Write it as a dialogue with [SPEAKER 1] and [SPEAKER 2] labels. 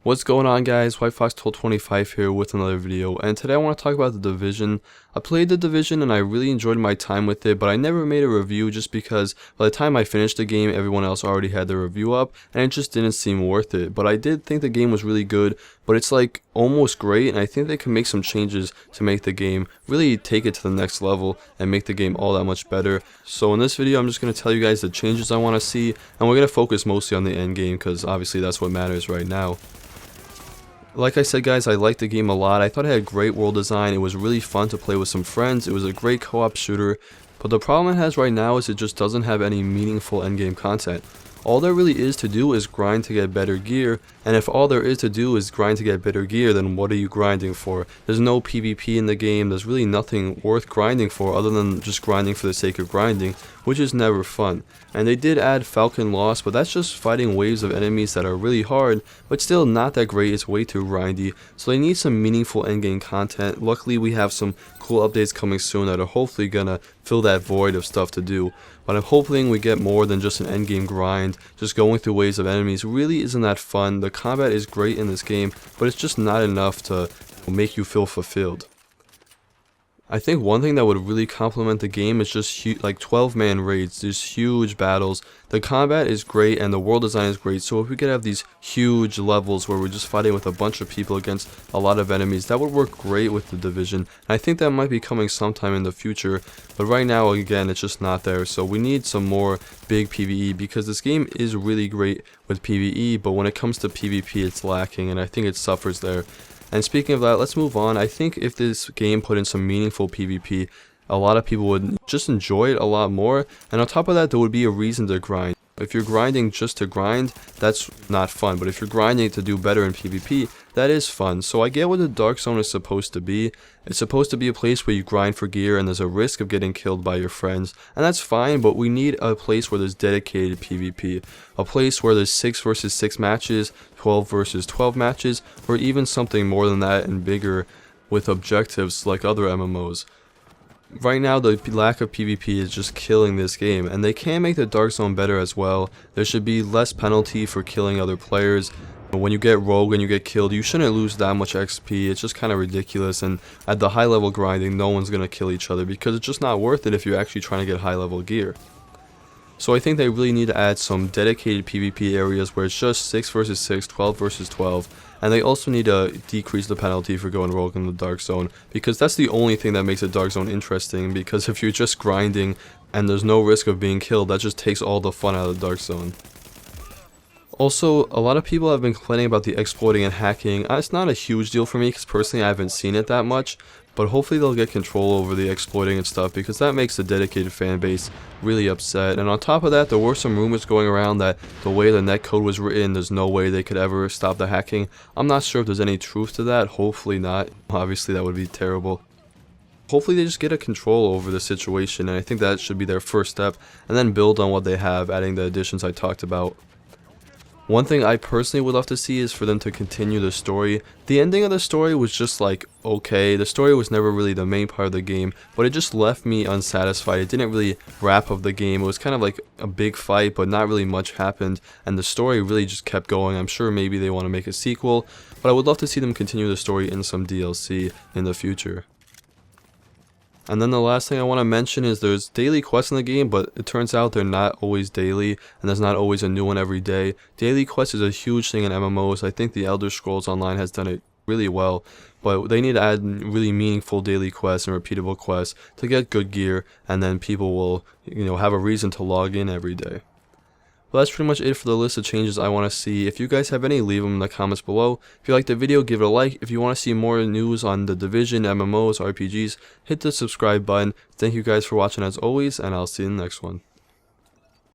[SPEAKER 1] What's going on, guys? White Fox 1225 here with another video, and today I want to talk about The Division. I played The Division and I really enjoyed my time with it, but I never made a review just because by the time I finished the game everyone else already had their review up and it just didn't seem worth it. But I did think the game was really good, but it's like almost great, and I think they can make some changes to make the game really take it to the next level and make the game all that much better. So in this video I'm just going to tell you guys the changes I want to see, and we're going to focus mostly on the end game because obviously that's what matters right now. Like I said, guys, I liked the game a lot. I thought it had great world design. It was really fun to play with some friends. It was a great co-op shooter. But the problem it has right now is it just doesn't have any meaningful endgame content. All there really is to do is grind to get better gear, and if all there is to do is grind to get better gear, then what are you grinding for? There's no PvP in the game. There's really nothing worth grinding for other than just grinding for the sake of grinding, which is never fun. And they did add Falcon Loss, but that's just fighting waves of enemies that are really hard, but still not that great. It's way too grindy, so they need some meaningful endgame content. Luckily we have some cool updates coming soon that are hopefully gonna fill that void of stuff to do. But I'm hoping we get more than just an endgame grind. Just going through waves of enemies really isn't that fun. The combat is great in this game, but it's just not enough to make you feel fulfilled. I think one thing that would really complement the game is just like 12-man raids. There's huge battles. The combat is great and the world design is great, so if we could have these huge levels where we're just fighting with a bunch of people against a lot of enemies, that would work great with The Division. And I think that might be coming sometime in the future, but right now, again, it's just not there. So we need some more big PvE, because this game is really great with PvE, but when it comes to PvP it's lacking, and I think it suffers there. And speaking of that, let's move on. I think if this game put in some meaningful PvP, a lot of people would just enjoy it a lot more, and on top of that there would be a reason to grind. If you're grinding just to grind, that's not fun, but if you're grinding to do better in PvP, that is fun. So I get what the Dark Zone is supposed to be. It's supposed to be a place where you grind for gear and there's a risk of getting killed by your friends, and that's fine, but we need a place where there's dedicated PvP. A place where there's 6 versus 6 matches, 12 versus 12 matches, or even something more than that and bigger with objectives like other MMOs. Right now the lack of PvP is just killing this game, and they can make the Dark Zone better as well. There should be less penalty for killing other players. When you get rogue and you get killed, you shouldn't lose that much XP. It's just kind of ridiculous, and at the high level grinding no one's gonna kill each other because it's just not worth it if you're actually trying to get high level gear. So I think they really need to add some dedicated PvP areas where it's just 6 versus 6, 12 versus 12, and they also need to decrease the penalty for going rogue in the Dark Zone, because that's the only thing that makes the Dark Zone interesting, because if you're just grinding and there's no risk of being killed, that just takes all the fun out of the Dark Zone. Also, a lot of people have been complaining about the exploiting and hacking. It's not a huge deal for me because personally I haven't seen it that much, but hopefully they'll get control over the exploiting and stuff, because that makes the dedicated fan base really upset. And on top of that, there were some rumors going around that the way the netcode was written, there's no way they could ever stop the hacking. I'm not sure if there's any truth to that. Hopefully not. Obviously that would be terrible. Hopefully they just get a control over the situation, and I think that should be their first step, and then build on what they have, adding the additions I talked about. One thing I personally would love to see is for them to continue the story. The ending of the story was just like, okay, the story was never really the main part of the game, but it just left me unsatisfied. It didn't really wrap up the game. It was kind of like a big fight, but not really much happened, and the story really just kept going. I'm sure maybe they want to make a sequel, but I would love to see them continue the story in some DLC in the future. And then the last thing I want to mention is there's daily quests in the game, but it turns out they're not always daily, and there's not always a new one every day. Daily quests is a huge thing in MMOs. I think the Elder Scrolls Online has done it really well, but they need to add really meaningful daily quests and repeatable quests to get good gear, and then people will, have a reason to log in every day. Well, that's pretty much it for the list of changes I want to see. If you guys have any, leave them in the comments below. If you liked the video, give it a like. If you want to see more news on The Division, MMOs, RPGs, hit the subscribe button. Thank you guys for watching as always, and I'll see you in the next one.